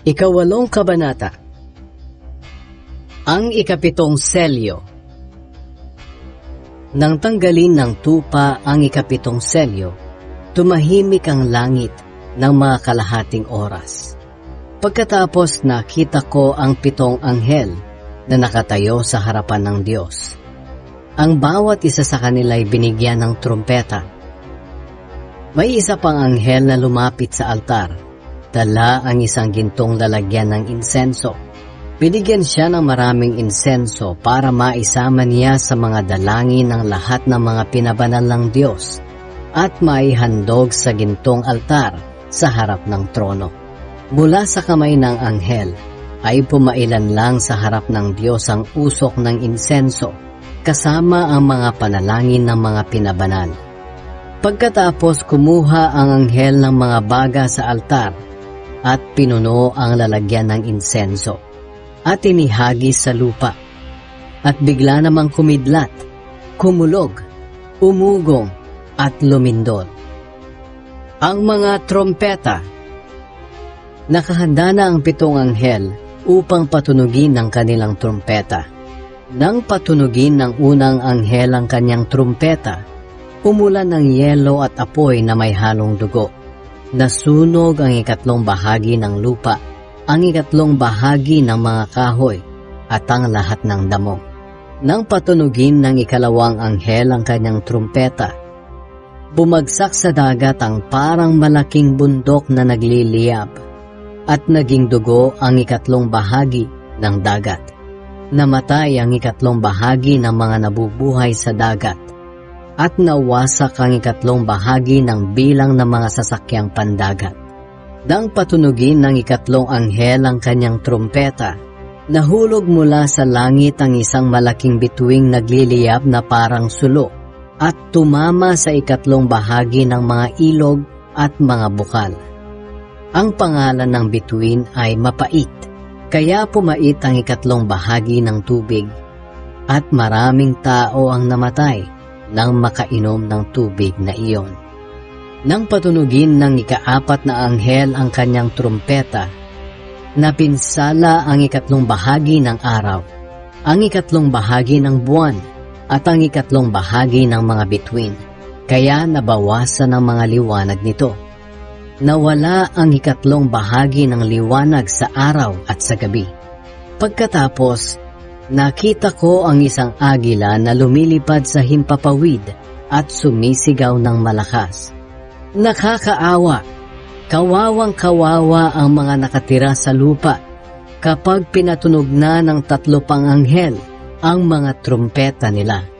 Ikawalong kabanata. Ang ikapitong selyo. Nang tanggalin ng tupa ang ikapitong selyo, tumahimik ang langit ng mga kalahating oras. Pagkatapos nakita ko ang pitong anghel na nakatayo sa harapan ng Diyos. Ang bawat isa sa kanila ay binigyan ng trumpeta. May isa pang anghel na lumapit sa altar. Dala ang isang gintong lalagyan ng insenso. Binigyan siya ng maraming insenso para maisama niya sa mga dalangin ng lahat ng mga pinabanal ng Diyos at maihandog sa gintong altar sa harap ng trono. Mula sa kamay ng anghel ay pumailan lang sa harap ng Diyos ang usok ng insenso kasama ang mga panalangin ng mga pinabanal. Pagkatapos kumuha ang anghel ng mga baga sa altar at pinuno ang lalagyan ng insenso at inihagis sa lupa at bigla namang kumidlat, kumulog, umugong at lumindol. Ang mga trompeta. Nakahanda na ang pitong anghel upang patunugin ang kanilang trompeta. Nang patunugin ng unang anghel ang kanyang trompeta, umulan ng yelo at apoy na may halong dugo. Nasunog ang ikatlong bahagi ng lupa, ang ikatlong bahagi ng mga kahoy, at ang lahat ng damo. Nang patunugin ng ikalawang anghel ang kanyang trumpeta, bumagsak sa dagat ang parang malaking bundok na nagliliyab, at naging dugo ang ikatlong bahagi ng dagat. Namatay ang ikatlong bahagi ng mga nabubuhay sa dagat, at nawasak ang ikatlong bahagi ng bilang ng mga sasakyang pandagat. Nang patunugin ng ikatlong anghel ang kanyang trumpeta, nahulog mula sa langit ang isang malaking bituing nagliliyab na parang sulo at tumama sa ikatlong bahagi ng mga ilog at mga bukal. Ang pangalan ng bituin ay Mapait, kaya pumait ang ikatlong bahagi ng tubig at maraming tao ang namatay nang makainom ng tubig na iyon. Nang patunugin ng ikaapat na anghel ang kanyang trumpeta, napinsala ang ikatlong bahagi ng araw, ang ikatlong bahagi ng buwan, at ang ikatlong bahagi ng mga bituin, kaya nabawasan ang mga liwanag nito. Nawala ang ikatlong bahagi ng liwanag sa araw at sa gabi. Pagkatapos, nakita ko ang isang agila na lumilipad sa himpapawid at sumisigaw ng malakas. Nakakaawa! Kawawang-kawawa ang mga nakatira sa lupa kapag pinatunog na ng tatlo pang anghel ang mga trumpeta nila.